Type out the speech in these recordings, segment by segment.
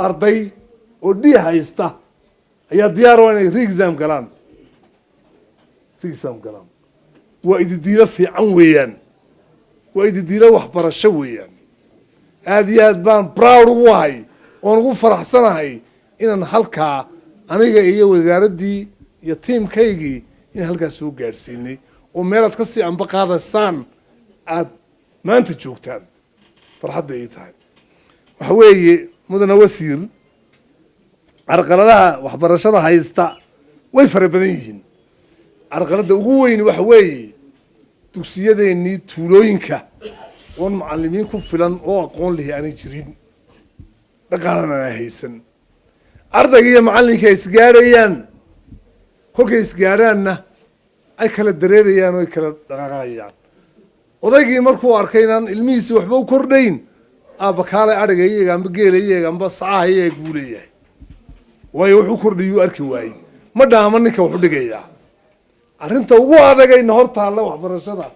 arday oo dhii haysta ayaa diyaar u ah inay re-exam galaan waa ididiilo fiican weeyaan waa ididiilo waxbarasho weeyaan aad iyo aad baan proud ugu ahay oon ugu faraxsanahay inaan halkaa aniga iyo wasaaraddii iyo tiimkaygii in halkaas soo gaadhsiinay oo meelaad kasii anba qaadaysaan aad maanta joogtaan farxad bay ii tahay waxa weeye mudane wasiir carqaladaha waxbarashada haysta way fara badan yihiin carqaladda ugu weyn waxa weeye dugsiyadeenii tuulooyinka oon macalimiin ku filan oo aqoon lihi aanay jirin dhaqaalana aan haysan ardayga iyo macalinka ay isgaarayaan kolkay isgaaraanna ay kala dareerayaan oo ay kala dhaqaaqayaan odaygii markuu arkay inaan ilmihiisi waxba u kordhayn aabakaalay adhiga iyaga amba geela iyaga amba sacaha iyaga buu leeyahay waayo wuxuu kordhiyuu arki waayey ma dhaama ninka wuxu dhigayaa arrinta ugu adagayna hor taalla waxbarashada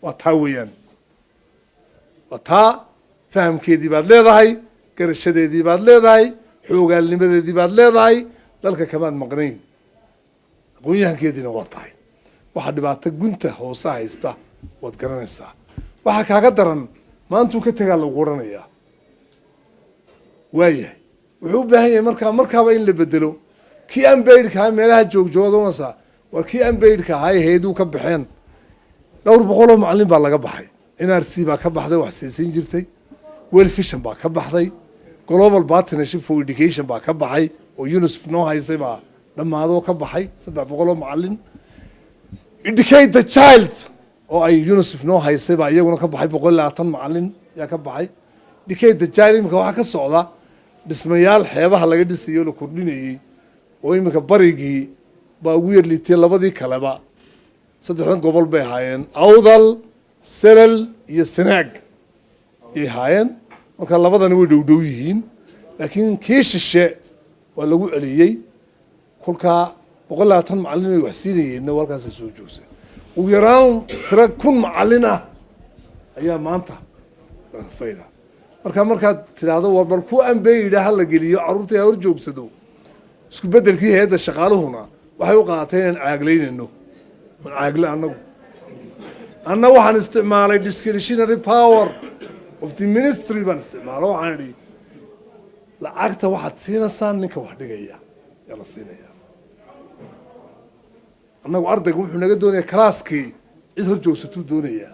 waa taa weeyaan waa taa fahamkeedii baad leedahay garashadeedii baad leedahay xoogaalnimadeedii baad leedahay dalka kamaad maqnayn aqoon-yahankeediina waa tahay waxaa dhibaato gunta hoose haysta waad garanaysaa waxaa kaaga daran maantuu ka tegaa lagu oranayaa waayahay wuxuu u baahan yahay markaaba in la bedelo kii ambaydhkaha meelaha joogjoogadoonasa waa kii ambaydhka ahaa heeduu ka baxeen dhowr boqoloo macalin baa laga baxay nrc baa ka baxday wax siisiin jirtay welfishan baa ka baxday global partnership for education baa ka baxay oo unisf noo haysay baa dhammaadoo ka baxay 300 macalin educate the child oo ay unisf noo haysay baa iyaguna ka baxay 120 macalin yaa ka baxay educate the child imika waxaa ka socda dhismayaal xeebaha laga dhisayo la kordhinayay oo imika barigii baa ugu yarliitay labadii kaleba 3 gobol bay ahaayeen awdal selal iyo sanaag ay ahaayeen marka labadani way dhowdhow yihiin laakiin kii shishe waa lagu celiyey kolkaa 120 macalin ay wax siinayeen halkaas soo joogsan ugu yaraan tira 1,000 macalin ah ayaa maanta fayda markaad tiraahdo war bal ku ambeeyda hal la geliyo carruurta ay hor joogsado isku bedelkii hay'adda shaqaaluhuna waxay u qaateen in caagleynayno caagle anna waxaan isticmaalay discretionary power of the ministry baan isticmaalo waxaan idhi lacagta waxaad siinaysaan ninka wax dhigaya yaa la siinaya annagu ardayga wuxuu naga doonayaa kalaaskii cid hor joogsatuu doonayaa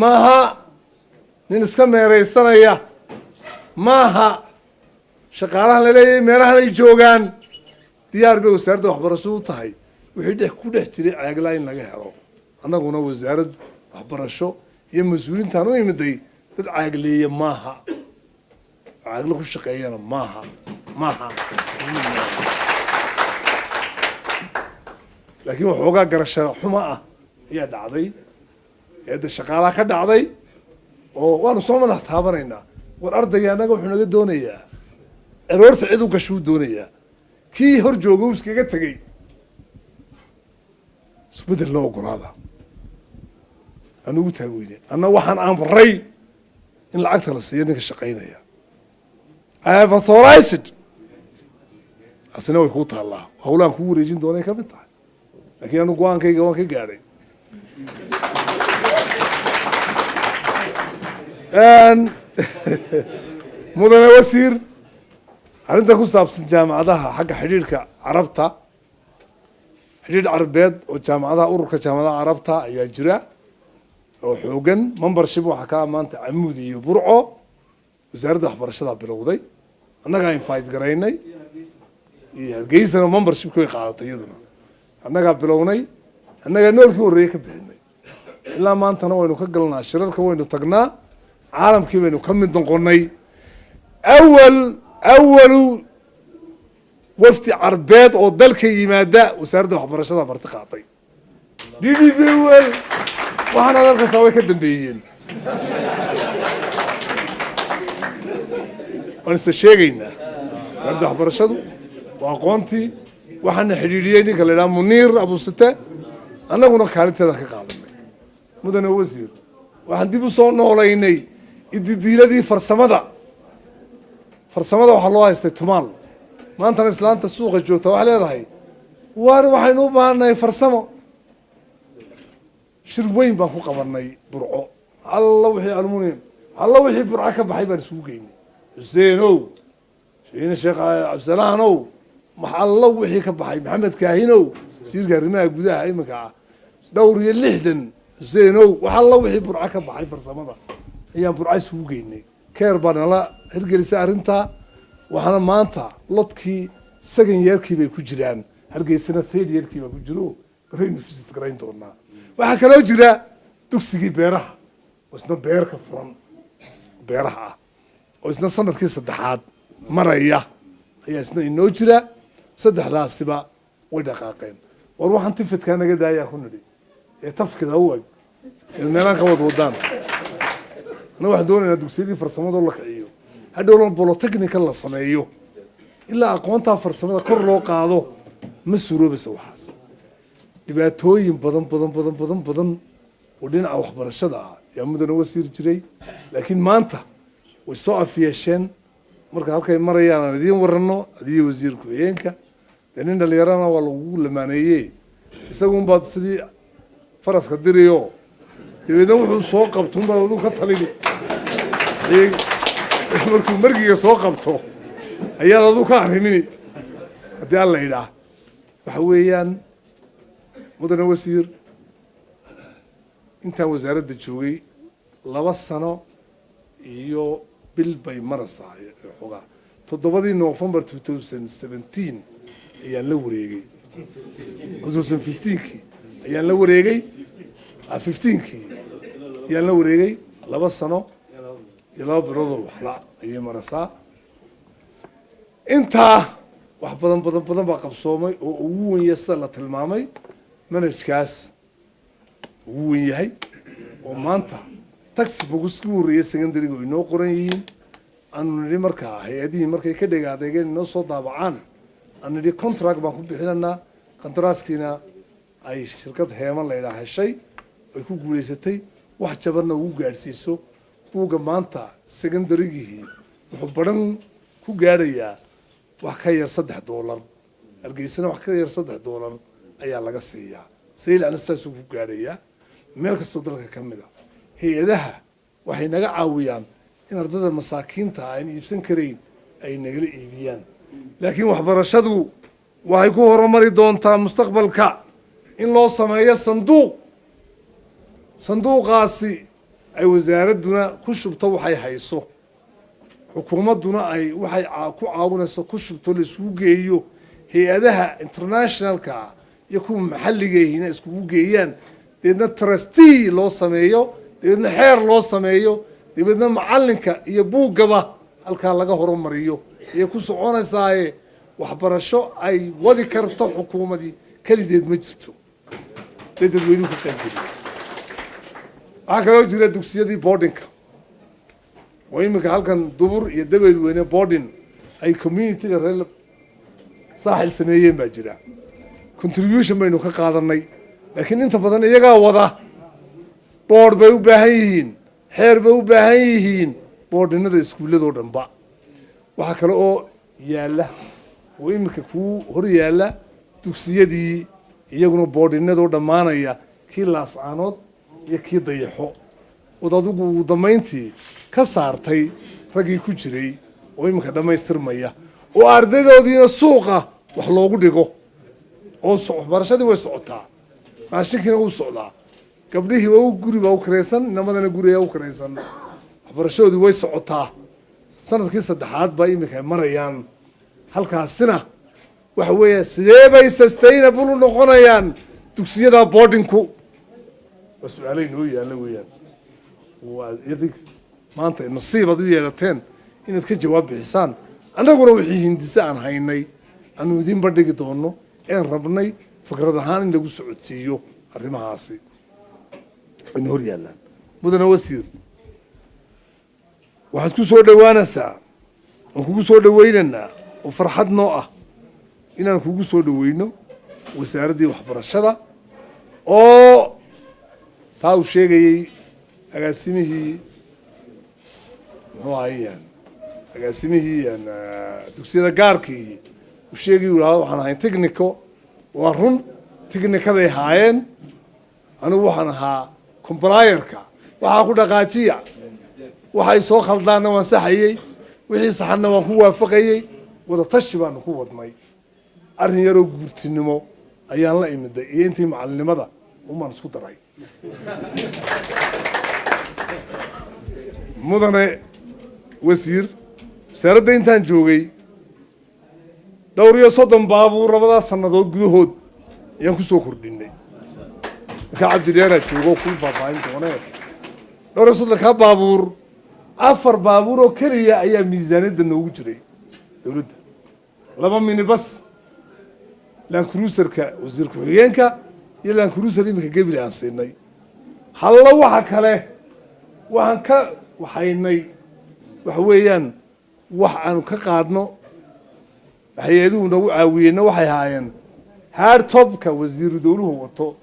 maaha nin iska meeraysanaya maaha shaqaalahan laleeyahay meelahan ay joogaan diyaar bay wasaaradda waxbarashadu u tahay wixii ku dhex jiray caaglaa in laga helo annaguna wasaarad waxbarasho iyo mas-uuliintaan u imiday dad caagleeya maaha caagle ku shaqeeyana maaha laakiin waxoogaa garasho xumo ah ayaa dhacday eedda shaqaalaha ka dhacday oo waanu soo madax taabanaynaa war ardayga annaga wuxuu naga doonayaa eroorta cid u gashuu doonayaa kii hor jooga uu iskaga tegey isbedel loo ogolaada anugu taagweyne anna waxaan amray in lacagta la siiyo ninka shaqaynaya I have authorized asina way ku taallaa howlaan kugu wareejin doonay ka mid tahay laakiin anu go-aankayga waan ka gaadhay mudane wasiir arrinta ku saabsan jaamacadaha xagga xidhiidhka carabta xidhiidh carabeed oo jaamacadaha ururka jaamacadaha carabta ayaa jira oo xoogan membership waxaa ka maanta camuud iyo burco wasaaradda waxbarashada bilowday annagaa invite garaynay iyo hargeysana membershipka way qaadatay iyaduna annagaa bilownay annagaa noolkii horreeye ka bixinay ilaa maantana waynu ka galnaa shirarka waynu tagnaa caalamkii baynu ka mid noqonay awalu wafdi carbeed oo dalka yimaada wasaaradda waxbarashada marti qaaday ddb wel waxaana dalkasaa way ka dambeeyeen waan isa sheegaynaa wasaaradda waxbarashadu waa aqoontii waxaana xidhiidhiyey ninka la idhaha muniir abusite annaguna kaalinteeda ka qaadanay mudane wasiir waxaan dib u soo noolaynay ididiiladii farsamada waxaa loo haystay tumaal maantana islaanta suuqa joogta waxay leedahay waar waxaynu u baahannahay farsamo shir weyn baan ku qabanay burco alla wixii almunium alla wixii burco ka baxay baan isugu geynay xuseenow shiine sheekh cabdisalaanow alla wixii ka baxay maxamed kaahinow wasiirka arrimaha gudaha iminka ah dhowr iyo 60 xuseenow wax alla wixii burco ka baxay farsamada ayaan burco isugu geynay keer baa nala hirgelisay arrintaa waxaana maanta lodkii second yearkii bay ku jiraan hargeysana third yearkii baa ku jiro baraynu visit garayn doonaa waxaa kaloo jira dugsigii beeraha oo isna beerka furan beeraha ah oo isna sanadkii 3aad maraya ayaa isna inoo jira saddexdaasiba way dhaqaaqeen war waxaan tifidkaa naga daayaa ku nidhi ee tafkida u eg ee meelaan ka wadaan ana waxaan doonaynaa dugsiyadii farsamada la kiciyo hadhowna bolotechnical la sameeyo ilaa aqoontaa farsamada kor loo qaado ma suuroobaysa waxaas dhibaatooyin badan oo dhinaca waxbarashada ah yaa mudana wasiir jiray laakiin maanta way soo afyeesheen marka halkay marayaan aan idiin warano adiga wasiir ku-xigeenka dee nin dhalinyarana waa lagu lamaaneeyey isagunbaad sidii faraska diriyo dabeedna wuxuu soo qabto unbaad aduu ka talini markuu margiga soo qabto ayaad aduu ka arrimini haddii alla idhaah waxa weeyaan mudane wasiir intaan wasaaradda joogay 2 sano iyo bil bay maraysaa xogaa 7 November 2017 ayaan la wareegay 2015 ayaan la wareegay 15 ayaan la wareegay 2 sano iyo 2 bilood waxla ayay maraysaa intaa wax badan baa qabsoomay oo ugu weyn yahay sida la tilmaamay manhajkaas ugu weyn yahay oo maanta taxi boguski horeeyay secondary-ga inoo qoran yihiin aanu nidhi markaa hay-adihii markay ka dhegaadeegeen inoo soo daabacaan aanu nidhi contract baan ku bixinanaa qandaraaskiina ay shirkad heeman la yidhaha heshay ay ku guulaysatay wax jabanna ugu gaadhsiiso buugga maanta secondarygihii wuxuu baran ku gaadhayaa wax ka yar $3 hargeysana wax ka yar $3 ayaa laga siiyaa sayilana saasuu ku gaadhayaa meel kastoo dalka ka mid a hay-adaha waxay naga caawiyaan in ardada masaakiinta aan iibsan karayn ay nagala iibiyaan laakiin waxbarashadu waxay ku horumari doontaa mustaqbalka in loo sameeyo sanduuqaasi ay wasaaradduna ku shubto waxay hayso xukuumadduna ay waxay ku caawinayso ku shubto la isugu geeyo hay-adaha internationalka iyo kuwa maxalligayhina iskugu geeyaan dabeedna trustee loo sameeyo dabeedna xeer loo sameeyo dabeedna macalinka iyo buuggaba halkaa laga horumariyo ayay ku soconaysaaye waxbarasho ay wadi karto xukuumadii kelideed ma jirto dee dadweynuhu ka qaybgeliyo waxaa kaloo jira dugsiyadii boardingka oo iminka halkan dubur iyo dabeelweyne boarding ay communityga reer saaxil sameeyeen baa jira contribution baynu ka qaadanay laakiin inta badan iyagaa wada board bay u baahan yihiin xeer bay u baahan yihiin boardinada iskuulladoo dhanba waxaa kale oo yaalla oo iminka kuu hor yaalla dugsiyadii iyaguna boardinadoo dhammaanaya kii laascaanood iyo kii dayaxo ood adigu ugu dambayntii ka saartay raggii ku jiray oo iminka dhammaystirmaya oo ardaydoodiina suuqa wax loogu dhigo oo waxbarashadii way socotaa raashinkiina wuu socdaa gabdhihii waa guri baa u kiraysan inamadana guriyaa u kiraysan waxbarashadoodii way socotaa sanadkii 3aad baa iminka ay marayaan halkaasina waxa weeye sidee bay sustainable u noqonayaan dugsiyada boardingku waa su-aalay noo yaalla weeyaan waa idig maanta nasiibaad u yeelateen inaad ka jawaab bixisaan annaguna wixii hindise aan haynay aanu idiin bandhigi doono een rabnay fikrad ahaan in lagu socodsiiyo arrimahaasi ayna hor yaallaan mudane wasiir waxaad ku soo dhawaanaysaa waan kugu soo dhawaynaynaa oo farxad noo ah inaan kugu soo dhaweyno wasaaraddii waxbarashada oo taa uu sheegayey agaasimihii muxuu ahayaan agaasimihii dugsiyada gaarkii uu sheegay uu lahaa waxaan ahay technico waa run technicaday haayeen anigu waxaan ahaa complier-ka waxaa ku dhaqaajiya waxay soo khaldaanna waan saxayey wixii saxanna waan ku waafaqayey wada tashi baanu ku wadnay arrin yaroo guurtinimo ayaan la imiday iyo intii macalinimada umaan isku daray mudane wasiir wasaaradda intaan joogay 30 baabuur labadaas sannadood gudahood ayaan kusoo kordhinay markaa cabdidheeraa joogo ku faahfaahin doonee 30 baabuur 4 baabuur oo keliya ayaa miisaaniyadda noogu jiray dowladda 2 minibus Land Cruiser-ka wasiir ku-xigeenka iyo Land Cruiser iminka Gabil aan siinay halla waxa kale waxaan ka waxaynay wax weeyaan wax aan ka qaadno hay'aduhu nagu caawiyeen waxay haayeen hard top-ka wasiir dowluhu wato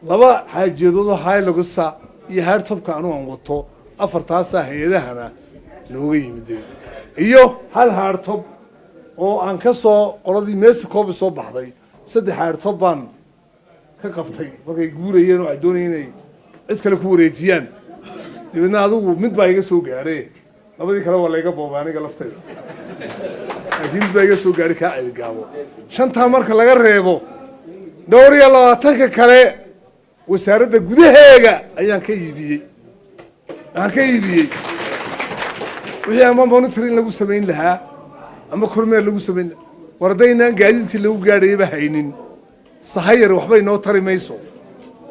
2 xaajadood oo Hilux iyo hard top-ka anu aan wato 4taas hay'adahana looga yimid iyo hal hard top oo aan ka soo qoladii Mexico soo baxday 3 hard top baan ka qabtay markay guurayeen oo ay doonayeen cid kale ku wareejiyaan dibadna adigu mid baa iga soo gaaray labadii kale waa la iga boobaaniga lafteeda laakiin mid baa iga soo gaaray ka cid gaabo 5 marka laga reebo 22 kale wasaaradda gudaheega ayaan ka iibiyey wixii ama monitoring lagu sameyn lahaa ama kormeer lagu sameyn wardaynaan gaadiidkii lagu gaadhayba haynin sahayar waxba inoo tari mayso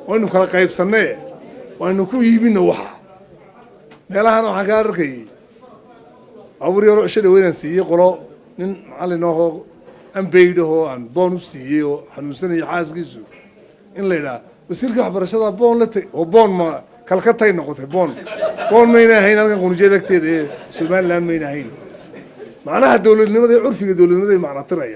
waynu kala qaybsanay waynu ku iibino waxa meelahan waxaan ka arkay awriyo shada weyn siiyay qolo nin macallin oo ambeeydo aan bonus siiyay oo xanuunsanay xaaskiisu in la yiraahdo wasiirka waxbarashada boon la tay oo boon ma kalka tay noqotay boon mayna ahayn halkan qunjeedagteeda Soomaaliland mayna ahayn macnaha dawladnimada iyo curfiga dawladnimada macna tiraya